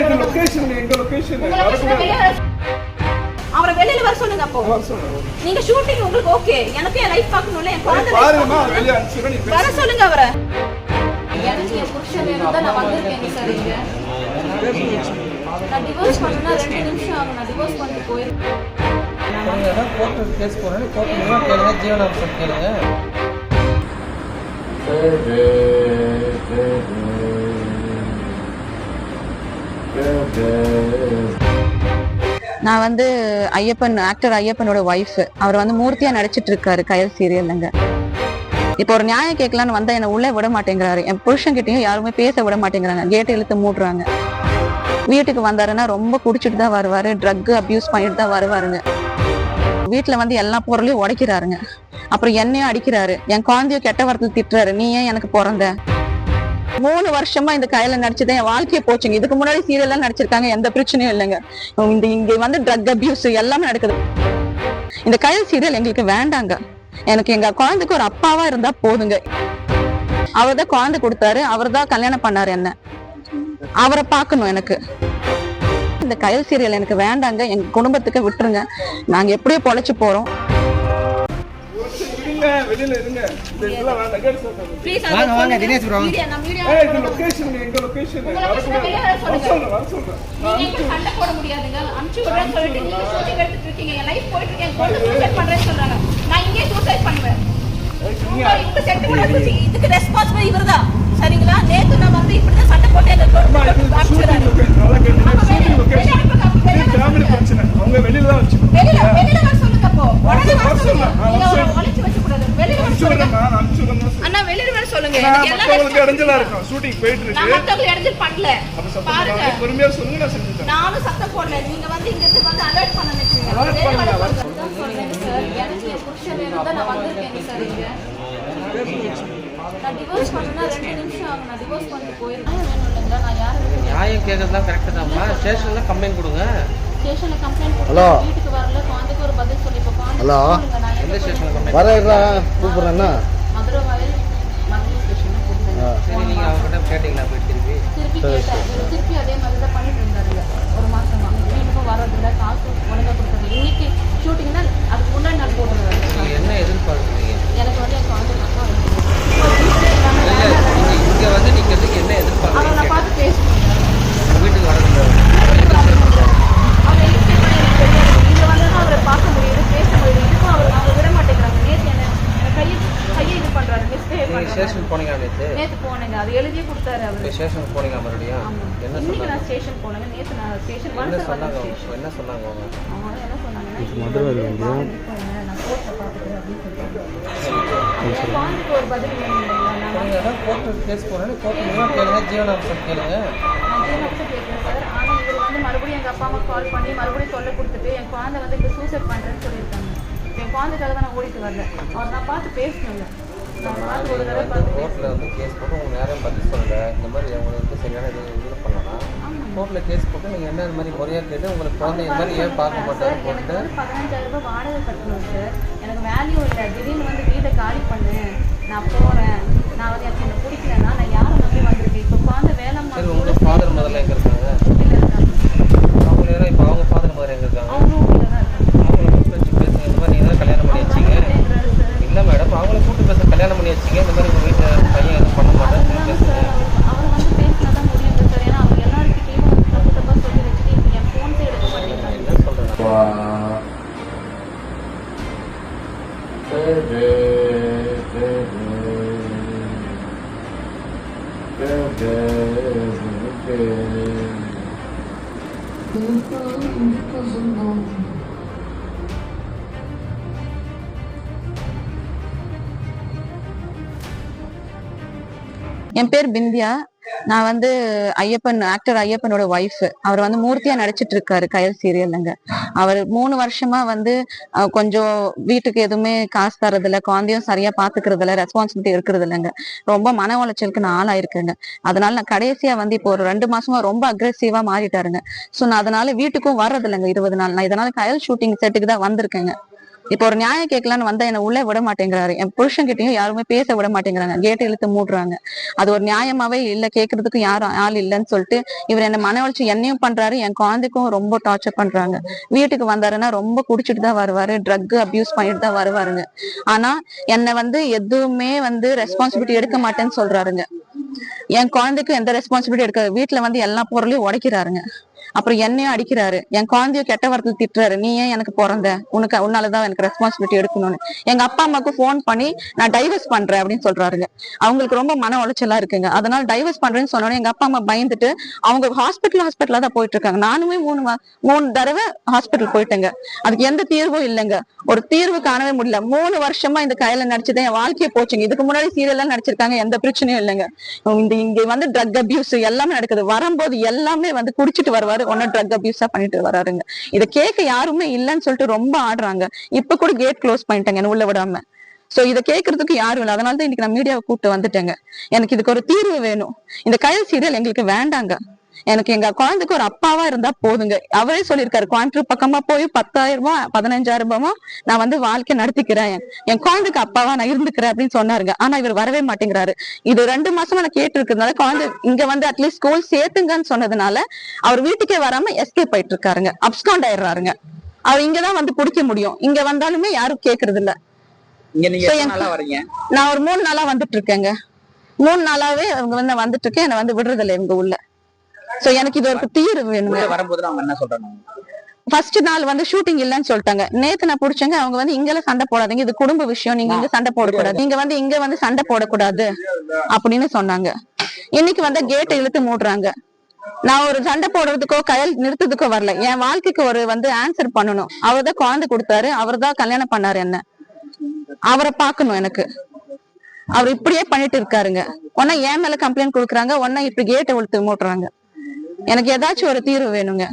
இது லொகேஷன் எங்க லொகேஷன் அவரை வெளியில வர சொல்லுங்க. அப்போ நீங்க ஷூட்டிங் உங்களுக்கு ஓகே, எனக்கு என் லைஃப் பார்க்கணும்ல, என் குழந்தை பாருங்கமா வெளிய அனுப்பிச்சுறேன். நீ வர சொல்லுங்க அவரை. எனக்கு என் புருஷன் வேணும் தான் நான் வந்திருக்கேன் சார். இங்க நான் டிவோர்ஸ் பண்ணா 2 நிமிஷம் ஆகும். நான் டிவோர்ஸ் பண்ணிட்டு போயிருக்கேன். நான் கோர்ட் கேஸ் போறேன். கோர்ட் மூலமா கேளுங்க, ஜீவனாம்சம் கேளுங்க. நான் வந்து ஐயப்பன் ஆக்டர் ஐயப்பனோட ஒய்ஃப். அவர் வந்து மூர்த்தியா நடிச்சிட்டு இருக்காரு கயல் சீரியல்லங்க. இப்போ ஒரு நியாயம் கேட்கலான்னு வந்தா என்ன உள்ளே விட மாட்டேங்கிறாரு. என் புருஷன் கிட்டையும் யாருமே பேச விட மாட்டேங்கிறாங்க. கேட்டை இழுத்து மூடுறாங்க. வீட்டுக்கு வந்தாருன்னா ரொம்ப குடிச்சிட்டு தான் வருவாரு. ட்ரக் அபியூஸ் பண்ணிட்டு தான் வருவாருங்க. வீட்டுல வந்து எல்லா பொருளையும் உடைக்கிறாருங்க. அப்புறம் என்னையும் அடிக்கிறாரு. என் குழந்தையும் கெட்ட வார்த்தையில் திட்டுறாரு. நீ ஏன் எனக்கு பிறந்த? 3 வருஷமா இந்த கையில நடிச்சுதான் என் வாழ்க்கையை போச்சுங்க. இதுக்கு முன்னாடி சீரியல்லாம் நடிச்சிருக்காங்க, எந்த பிரச்சனையும் இல்லைங்க. இங்க வந்து ட்ரக் அபியூஸ் எல்லாமே நடக்குது. இந்த கையல் சீரியல் எங்களுக்கு வேண்டாங்க. எனக்கு எங்க குழந்தைக்கு ஒரு அப்பாவா இருந்தா போதுங்க. அவர் தான் குழந்தை கொடுத்தாரு, அவர் தான் கல்யாணம் பண்ணாரு. என்ன அவரை பார்க்கணும் எனக்கு. இந்த கையல் சீரியல் எனக்கு வேண்டாங்க. எங்க குடும்பத்துக்கு விட்டுருங்க. நாங்க எப்படியோ பொழைச்சு போறோம். வெளியில இருங்க. இதெல்லாம் வேண்டாம். கேட் சொல்லுங்க. ப்ளீஸ் வாங்க வாங்க தினேஷ் ப்ரோ. இது லொகேஷன் எங்க லொகேஷன் வர சொல்லுங்க. நீங்க சண்டை போட முடியாதுங்க. அம்ச்சி விடுறேன்னு சொல்லிட்டு நீங்க ஷூட்டிங் எடுத்துட்டு இருக்கீங்க. என் லைஃப் போயிட்டு இருக்கு. என் பொண்ணு சூசைட் பண்றேன்னு சொல்றாங்க. நான் இங்கே சூசைட் பண்ணுவேன். இவங்க செட் கூட இதுக்கு ரெஸ்பான்சிபிள் இவர்தான். சரிங்களா? நேத்து நான் வந்து இப்படி தான் சண்டை போட்டு எங்க ஷூட்டிங் லொகேஷன் நல்லா கேளுங்க. ஷூட்டிங் லொகேஷன் ஃபேமிலி பிரச்சனை. அவங்க வெளியில தான் வச்சுக்கோ. வெளியில வர சொல்லுங்க. அப்போ உடனே வர சொல்லுங்க. நீங்க ஒளிச்சு வச்சு கூடாது. வெளியில வர சொல்லுங்க. நான் அனுப்பிச்சுறேன். அண்ணா வெளியில வர சொல்லுங்க. எனக்கு எல்லாம் உங்களுக்கு இடைஞ்சலா இருக்கும். ஷூட்டிங் போயிட்டு இருக்கு. நான் மத்தவங்க இடைஞ்சல் பண்ணல. பாருங்க. பொறுமையா சொல்லுங்க, நான் செஞ்சுறேன். நானும் சத்தம் போடல. நீங்க வந்து இங்க இருந்து வந்து அலர்ட் பண்ண நினைச்சீங்க. சொல்றேன் சார். எனக்கு என் புருஷன் வேணும் தான் நான் வந்திருக்கேன் சார். இங்க நான் டிவோர்ஸ் பண்ணா 2 நிமிஷம் ஆகும். நான் டிவோர்ஸ் பண்ணிட்டு போயிருக்கேன். வேணும்ல நான் யாரும் நியாயம் கேட்கறதுலாம் கரெக்ட் தான்மா. ஸ்டேஷன்ல கம்ப்ளைண்ட் கொடுங்க. ஸ்டேஷன்ல கம்ப்ளைண்ட் கொடுங்க. வீட்டுக்கு வரல. குழந்தைக்கு ஒரு பதில் சொல்லி இப்ப ஹலோ எந்த ஸ்டேஷன்ல கம்ப்ளைண்ட் வரேன்டா கூப்பிடுறேன்னா மதுரை வயல் மதுரை ஸ்டேஷன்ல கொடுத்தேன். சரி நீங்க அவங்ககிட்ட கேட்டீங்களா? போய் திருப்பி கேட்டேன். திருப்பி அதே மாதிரி தான் பண்ணிட்டு இருந்தாருங்க. ஒரு மாசமா வீட்டுக்கும் வர்றதில்ல, காசு ஒழுங்கா கொடுத்தது. இன்னைக்கு ஷூட்டிங்னா அதுக்கு முன்னாடி நான் போட்டுருவேன். நீங்க என்ன எதிர்பார்க்குறீங்க? எனக்கு வந்து என் குழந்தை அப்பா இங்க வந்து நீங்க என்ன அவரை எதிர்பார்க்குறீங்க? நான் பார்த்து பேசணும். வீட்டுக்கு வரது அவர் இங்க வந்து அவரை பார்க்க முடியுது, பேச முடியுது. இதுக்கும் அவங்க விட மாட்டேங்கிறாங்க. நேற்று என்ன கையை இது பண்றாரு, மிஸ்பிஹேவ் பண்றாரு. ஸ்டேஷன் போனீங்க நேற்று போனேங்க. அது எழுதியே கொடுத்தாரு அவரு. ஸ்டேஷன் போனீங்க மறுபடியும்? என்ன இன்னைக்கு சொன்னாங்க? நான் ஸ்டேஷன் போனேங்க. நேற்று நான் ஸ்டேஷன் என்ன வந்து சொன்னாங்க? ஸ்டேஷன் என்ன சொன்னாங்க அவங்க? அவங்க என்ன சொன்னாங்கன்னா நான் கோர்ட்ல பார்த்துக்கிறேன் அப்படின்னு சொல்லிட்டு குழந்தைக்கு ஒரு பதில் வேணும் இல்லைங்களா? நான் கோர்ட் கேஸ் போறேன். கோர்ட் மூலமா கேளுங்க, ஜீவனாம்சம் கேளுங்க. ஜீவனாம்சம் கேட்குறேன் சார். ஆனால் இவர் வந்து மறுபடியும் எங்கள் அப்பா அம்மா கால் பண்ணி மறுபடியும் தொல்லை கொடுத்துட்டு என் குழந்தை வந்து இப்போ சூசைட் பண்ணுறேன்னு சொல்லியிருக்காங்க. என் குழந்தைக்காக தான் நான் ஓடிட்டு வரல. அவர் நான் பார்த்து பேசணுங்க. நான் பார்த்து ஒரு தடவை பார்த்து கோர்ட்டில் வந்து கேஸ் போட்டு உங்களுக்கு யாரையும் பதில் சொல்லலை. இந்த மாதிரி உங்களுக்கு சரியான இது பண்ணலாம். கோர்ட்டில் கேஸ் போட்டு நீங்கள் என்ன இந்த மாதிரி முறையாக கேட்டு உங்களுக்கு குழந்தை இந்த மாதிரி ஏன் பார்க்க மாட்டாரு போட்டு 15,000 ரூபாய் வாடகை கட்டணும் சார். எனக்கு வேல்யூ இல்லை. திடீர்னு வந்து வீட்டை காலி பண்ணு, நான் போகிறேன், நான் வந்து எனக்கு என்ன பிடிக்கலன்னா நான் யாரை நம்பி வந்திருக்கேன். இப்போ குழந்தை வேலைம்மா. சரி உங்கள் ஃபாதர் முதல்ல எங்கே இருக்காங்க? அவங்க யாரும் இப்போ அவங்க ஃபாதர் முதல்ல எங்கே இருக்காங்க? அவங்களும் வீட்டில் தான் இருக்காங்க. அவங்கள கூப்பிட்டு வச்சு பேசுங்க. இந்த மாதிரி நீங்கள் தான் கல்யாணம் பண்ணி வச்சிங்க. இல்லை மேடம், அவங்கள கூப்பிட்டு பேச கல்யாணம் பண்ணி வச்சிங்க. இந்த மாதிரி உங்கள் வீட்டில் பையன் எதுவும் பண்ண மாட்டேன்னு பேசுங்க. அவரை வந்து பேசினா தான் முடியும் சார். ஏன்னா அவங்க எல்லாருக்கிட்டையும் வந்து தப்பு தப்பாக சொல்லி வச்சுட்டு என் ஃபோன் எடுக்க மாட்டேங்கிறாங்க. என்ன சொல்கிறேன்? என் பேர் பிந்தியா. நான் வந்து ஐயப்பன் ஆக்டர் ஐயப்பனோட ஒய்ஃப். அவர் வந்து மூர்த்தியா நடிச்சிட்டு இருக்காரு கயல் சீரியல்லங்க. அவர் 3 வருஷமா வந்து கொஞ்சம் வீட்டுக்கு எதுவுமே காசு தரதில்ல, குழந்தையும் சரியா பாத்துக்கிறது இல்ல, ரெஸ்பான்சிபிலிட்டி இருக்கிறது இல்லைங்க. ரொம்ப மன உளைச்சலுக்கு நான் ஆளாயிருக்கேங்க. அதனால நான் கடைசியா வந்து இப்போ ஒரு 2 மாசமா ரொம்ப அக்ரெசிவா மாறிட்டாருங்க. சோ நான் அதனால வீட்டுக்கும் வர்றது இல்லைங்க 20 நாள். நான் இதனால கயல் ஷூட்டிங் செட்டுக்கு தான் வந்திருக்கேங்க. இப்போ ஒரு நியாயம் கேட்கலான்னு வந்தா என்ன உள்ளே விட மாட்டேங்கிறாரு. என் புருஷன் கிட்டயும் யாருமே பேச விட மாட்டேங்கிறாங்க. கேட்டை இழுத்து மூடுறாங்க. அது ஒரு நியாயமாவே இல்ல, கேட்கறதுக்கு யாரும் ஆள் இல்லைன்னு சொல்லிட்டு இவர் என்ன மன உளைச்சல் என்னையும் பண்றாரு, என் குழந்தைக்கும் ரொம்ப டார்ச்சர் பண்றாங்க. வீட்டுக்கு வந்தாருன்னா ரொம்ப குடிச்சிட்டு தான் வருவாரு, ட்ரக் அபியூஸ் பண்ணிட்டு தான் வருவாருங்க. ஆனா என்னை எதுவுமே ரெஸ்பான்சிபிலிட்டி எடுக்க மாட்டேன்னு சொல்றாருங்க. என் குழந்தைக்கும் எந்த ரெஸ்பான்சிபிலிட்டி எடுக்க, வீட்டுல எல்லா பொருளையும் உடைக்கிறாருங்க. அப்புறம் என்னையும் அடிக்கிறாரு, என் குழந்தைய கெட்ட வார்த்தையில திட்டுறாரு. நீ ஏன் எனக்கு பிறந்த, உன்னாலதான் எனக்கு ரெஸ்பான்சிபிலிட்டி எடுக்கணும்னு. எங்க அப்பா அம்மாவுக்கு போன் பண்ணி நான் டைவர்ஸ் பண்றேன் அப்படின்னு சொல்றாருங்க. அவங்களுக்கு ரொம்ப மன உளைச்சலா இருக்குங்க. அதனால டைவர்ஸ் பண்றேன்னு சொன்னோன்னே எங்க அப்பா அம்மா பயந்துட்டு அவங்க ஹாஸ்பிட்டலா தான் போயிட்டு இருக்காங்க. நானுமே 3 தடவை ஹாஸ்பிட்டல் போயிட்டேங்க. அதுக்கு எந்த தீர்வும் இல்லைங்க. ஒரு தீர்வு காணவே முடியல. 3 வருஷமா இந்த கையில நடிச்சது என் வாழ்க்கையை போச்சுங்க. இதுக்கு முன்னாடி சீரியல்லாம் நடிச்சிருக்காங்க, எந்த பிரச்சனையும் இல்லைங்க. இங்க ட்ரக் அபியூஸ் எல்லாமே நடக்குது. வரும்போது எல்லாமே குடிச்சிட்டு வருவாரு, ஒன்னும் ட்ரக் அபியூஸா பண்ணிட்டு வராருங்க. இதை கேட்க யாருமே இல்லைன்னு சொல்லிட்டு ரொம்ப ஆடுறாங்க. இப்ப கூட கேட் க்ளோஸ் பண்ணிட்டாங்க என்ன உள்ள விடாம. சோ இதை கேட்கறதுக்கு யாரும் இல்லை. அதனாலதான் இன்னைக்கு நான் மீடியாவை கூப்பிட்டு வந்துட்டேங்க. எனக்கு இதுக்கு ஒரு தீர்வு வேணும். இந்த கயல் சீரியல் எங்களுக்கு வேண்டாங்க. எனக்கு எங்க குழந்தைக்கு ஒரு அப்பாவா இருந்தா போதுங்க. அவரே சொல்லியிருக்காரு, கோயம்புத்தூர் பக்கமா போய் 10,000 15,000 நான் வாழ்க்கை நடத்திக்கிறேன், என் குழந்தைக்கு அப்பாவா நான் இருந்துக்கிறேன் அப்படின்னு சொன்னாருங்க. ஆனா இவர் வரவே மாட்டேங்கிறாரு. இது 2 மாசமா நான் கேட்டு இருக்கிறதுனால குழந்தை இங்க அட்லீஸ்ட் ஸ்கூல் சேர்த்துங்கன்னு சொன்னதுனால அவர் வீட்டுக்கே வராம எஸ்கேப் ஆயிட்டு இருக்காருங்க. அப்ஸ்காண்ட் ஆயிடுறாருங்க. அவர் இங்கதான் பிடிக்க முடியும். இங்க வந்தாலுமே யாரும் கேக்குறது இல்ல. நான் ஒரு 3 நாளா வந்துட்டு இருக்கேங்க. 3 நாளாவே அவங்க வந்துட்டு இருக்கேன். என்ன விடுறது இல்லை இவங்க உள்ள. சோ எனக்கு இது ஒரு தீர்வு வேணுங்க. வரும்போது அவங்க என்ன சொல்றாங்க? ஃபர்ஸ்ட் நாள் ஷூட்டிங் இல்லன்னு சொல்லிட்டாங்க. நேத்து நான் புடிச்சேங்க. அவங்க இங்கெல்லாம் சண்டை போடாதீங்க, இது குடும்ப விஷயம், நீங்க இங்க சண்டை போடக்கூடாது, நீங்க இங்க சண்டை போடக்கூடாது அப்படின்னு சொன்னாங்க. இன்னைக்கு கேட்டை இழுத்து மூடுறாங்க. நான் ஒரு சண்டை போடுறதுக்கோ கையில் நிறுத்ததுக்கோ வரல. என் வாழ்க்கைக்கு ஒரு ஆன்சர் பண்ணணும். அவர் தான் குழந்தை கொடுத்தாரு, அவர் தான் கல்யாணம் பண்ணாரு என்ன, அவரை பாக்கணும் எனக்கு. அவர் இப்படியே பண்ணிட்டு இருக்காருங்க. ஒன்னா என் மேல கம்ப்ளைண்ட் கொடுக்குறாங்க, ஒன்னா இப்படி கேட்டை இழுத்து மூடுறாங்க. எனக்கு ஏதாச்சும் ஒரு தீர்வு வேணுங்க.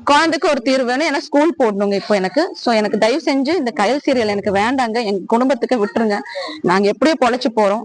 குழந்தைக்கு ஒரு தீர்வு வேணும். ஏன்னா ஸ்கூல் போடணுங்க இப்போ எனக்கு. சோ எனக்கு தயவு செஞ்சு இந்த கயல் சீரியல் எனக்கு வேண்டாங்க. எங்க குடும்பத்துக்கு விட்டுருங்க. நாங்க எப்படியோ பொழைச்சு போறோம்.